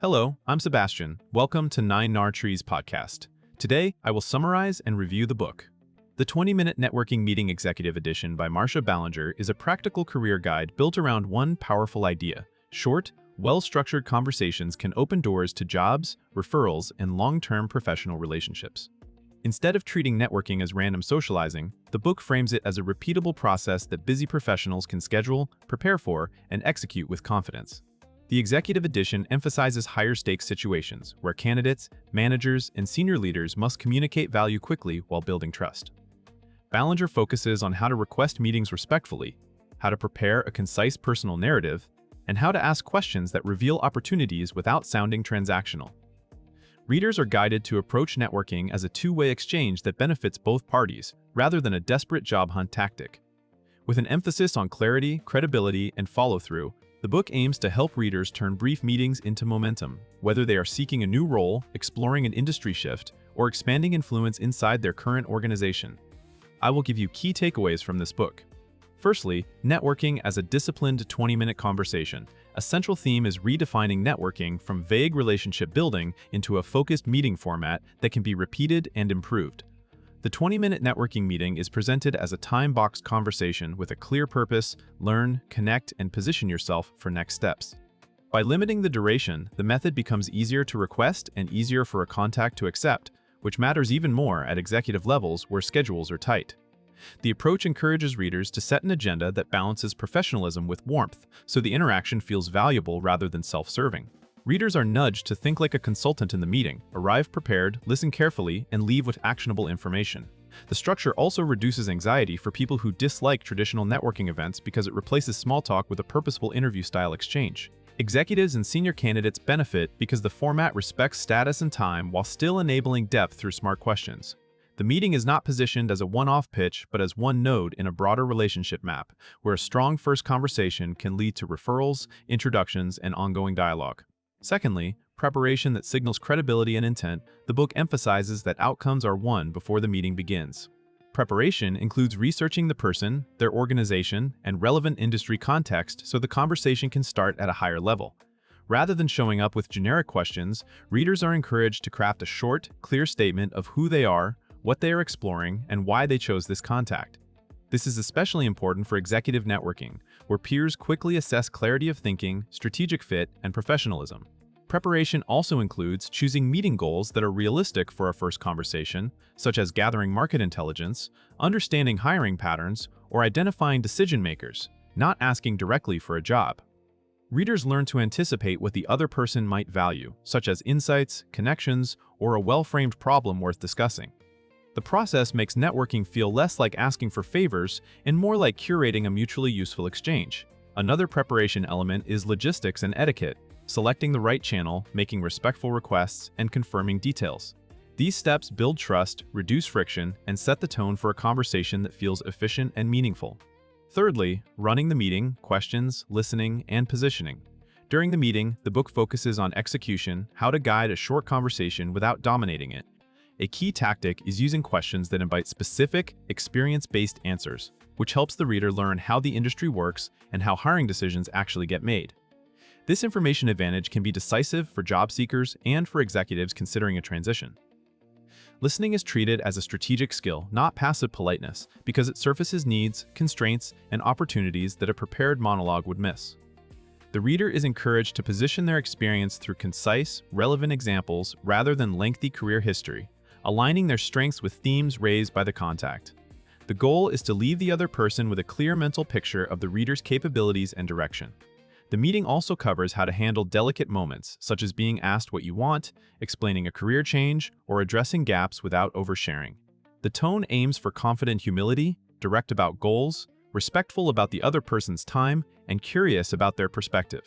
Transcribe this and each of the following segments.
Hello, I'm Sebastian. Welcome to 9 Nar Trees podcast. Today, I will summarize and review the book. The 20-Minute Networking Meeting Executive Edition by Marcia Ballinger is a practical career guide built around one powerful idea. Short, well-structured conversations can open doors to jobs, referrals, and long-term professional relationships. Instead of treating networking as random socializing, the book frames it as a repeatable process that busy professionals can schedule, prepare for, and execute with confidence. The executive edition emphasizes higher-stakes situations where candidates, managers, and senior leaders must communicate value quickly while building trust. Ballinger focuses on how to request meetings respectfully, how to prepare a concise personal narrative, and how to ask questions that reveal opportunities without sounding transactional. Readers are guided to approach networking as a two-way exchange that benefits both parties, rather than a desperate job hunt tactic. With an emphasis on clarity, credibility, and follow-through, the book aims to help readers turn brief meetings into momentum, whether they are seeking a new role, exploring an industry shift, or expanding influence inside their current organization. I will give you key takeaways from this book. Firstly, networking as a disciplined 20-minute conversation. A central theme is redefining networking from vague relationship building into a focused meeting format that can be repeated and improved. The 20-minute networking meeting is presented as a time-boxed conversation with a clear purpose: learn, connect, and position yourself for next steps. By limiting the duration, the method becomes easier to request and easier for a contact to accept, which matters even more at executive levels where schedules are tight. The approach encourages readers to set an agenda that balances professionalism with warmth, so the interaction feels valuable rather than self-serving. Readers are nudged to think like a consultant in the meeting, arrive prepared, listen carefully, and leave with actionable information. The structure also reduces anxiety for people who dislike traditional networking events because it replaces small talk with a purposeful interview-style exchange. Executives and senior candidates benefit because the format respects status and time while still enabling depth through smart questions. The meeting is not positioned as a one-off pitch, but as one node in a broader relationship map, where a strong first conversation can lead to referrals, introductions, and ongoing dialogue. Secondly, preparation that signals credibility and intent. The book emphasizes that outcomes are won before the meeting begins. Preparation includes researching the person, their organization, and relevant industry context so the conversation can start at a higher level. Rather than showing up with generic questions, readers are encouraged to craft a short, clear statement of who they are, what they are exploring, and why they chose this contact. This is especially important for executive networking, where peers quickly assess clarity of thinking, strategic fit, and professionalism. Preparation also includes choosing meeting goals that are realistic for a first conversation, such as gathering market intelligence, understanding hiring patterns, or identifying decision makers, not asking directly for a job. Readers learn to anticipate what the other person might value, such as insights, connections, or a well-framed problem worth discussing. The process makes networking feel less like asking for favors and more like curating a mutually useful exchange. Another preparation element is logistics and etiquette, selecting the right channel, making respectful requests, and confirming details. These steps build trust, reduce friction, and set the tone for a conversation that feels efficient and meaningful. Thirdly, running the meeting, questions, listening, and positioning. During the meeting, the book focuses on execution, how to guide a short conversation without dominating it. A key tactic is using questions that invite specific, experience-based answers, which helps the reader learn how the industry works and how hiring decisions actually get made. This information advantage can be decisive for job seekers and for executives considering a transition. Listening is treated as a strategic skill, not passive politeness, because it surfaces needs, constraints, and opportunities that a prepared monologue would miss. The reader is encouraged to position their experience through concise, relevant examples rather than lengthy career history, aligning their strengths with themes raised by the contact. The goal is to leave the other person with a clear mental picture of the reader's capabilities and direction. The meeting also covers how to handle delicate moments, such as being asked what you want, explaining a career change, or addressing gaps without oversharing. The tone aims for confident humility, direct about goals, respectful about the other person's time, and curious about their perspective.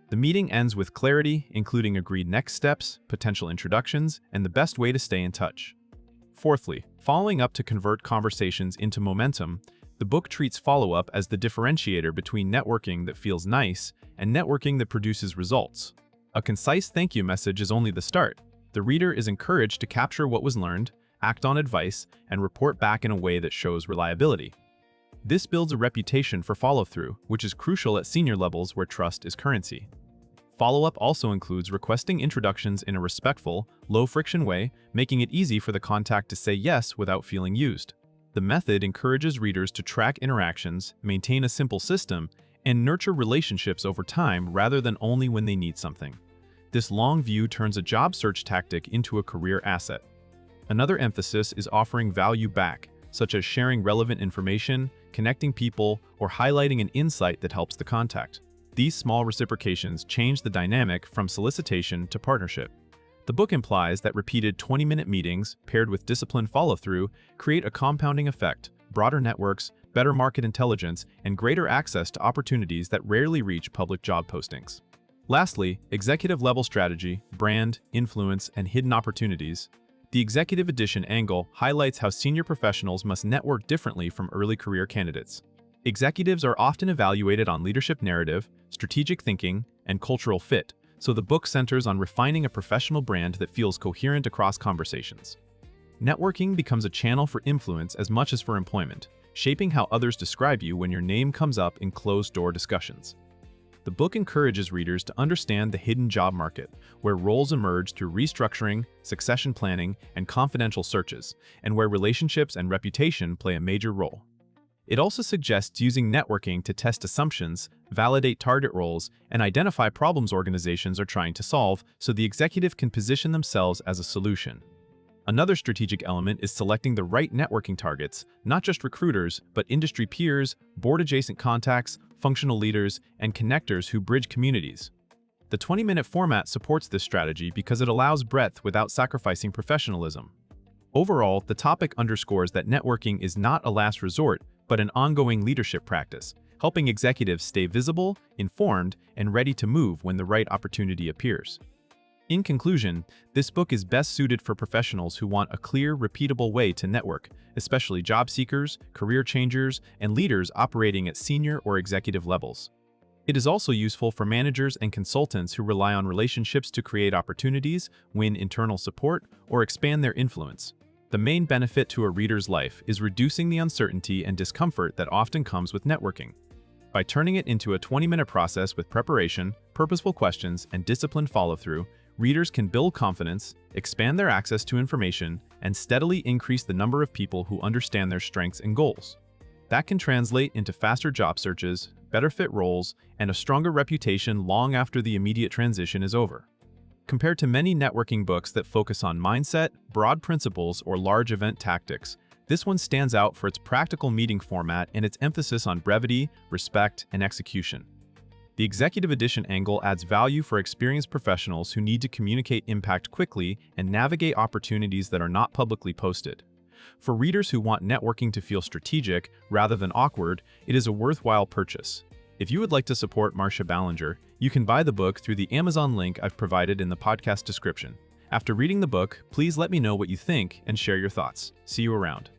The meeting ends with clarity, including agreed next steps, potential introductions, and the best way to stay in touch. Fourthly, following up to convert conversations into momentum. The book treats follow-up as the differentiator between networking that feels nice and networking that produces results. A concise thank you message is only the start. The reader is encouraged to capture what was learned, act on advice, and report back in a way that shows reliability. This builds a reputation for follow-through, which is crucial at senior levels where trust is currency. Follow-up also includes requesting introductions in a respectful, low-friction way, making it easy for the contact to say yes without feeling used. The method encourages readers to track interactions, maintain a simple system, and nurture relationships over time rather than only when they need something. This long view turns a job search tactic into a career asset. Another emphasis is offering value back, such as sharing relevant information, connecting people, or highlighting an insight that helps the contact. These small reciprocations change the dynamic from solicitation to partnership. The book implies that repeated 20-minute meetings, paired with disciplined follow-through, create a compounding effect: broader networks, better market intelligence, and greater access to opportunities that rarely reach public job postings. Lastly, executive-level strategy, brand, influence, and hidden opportunities. The Executive Edition angle highlights how senior professionals must network differently from early career candidates. Executives are often evaluated on leadership narrative, strategic thinking, and cultural fit, so the book centers on refining a professional brand that feels coherent across conversations. Networking becomes a channel for influence as much as for employment, shaping how others describe you when your name comes up in closed-door discussions. The book encourages readers to understand the hidden job market, where roles emerge through restructuring, succession planning, and confidential searches, and where relationships and reputation play a major role. It also suggests using networking to test assumptions, validate target roles, and identify problems organizations are trying to solve so the executive can position themselves as a solution. Another strategic element is selecting the right networking targets, not just recruiters, but industry peers, board-adjacent contacts, functional leaders, and connectors who bridge communities. The 20-minute format supports this strategy because it allows breadth without sacrificing professionalism. Overall, the topic underscores that networking is not a last resort, but an ongoing leadership practice, helping executives stay visible, informed, and ready to move when the right opportunity appears. In conclusion, this book is best suited for professionals who want a clear, repeatable way to network, especially job seekers, career changers, and leaders operating at senior or executive levels. It is also useful for managers and consultants who rely on relationships to create opportunities, win internal support, or expand their influence. The main benefit to a reader's life is reducing the uncertainty and discomfort that often comes with networking. By turning it into a 20-minute process with preparation, purposeful questions, and disciplined follow-through, readers can build confidence, expand their access to information, and steadily increase the number of people who understand their strengths and goals. That can translate into faster job searches, better fit roles, and a stronger reputation long after the immediate transition is over. Compared to many networking books that focus on mindset, broad principles, or large event tactics, this one stands out for its practical meeting format and its emphasis on brevity, respect, and execution. The Executive Edition angle adds value for experienced professionals who need to communicate impact quickly and navigate opportunities that are not publicly posted. For readers who want networking to feel strategic rather than awkward, it is a worthwhile purchase. If you would like to support Marcia Ballinger, you can buy the book through the Amazon link I've provided in the podcast description. After reading the book, please let me know what you think and share your thoughts. See you around.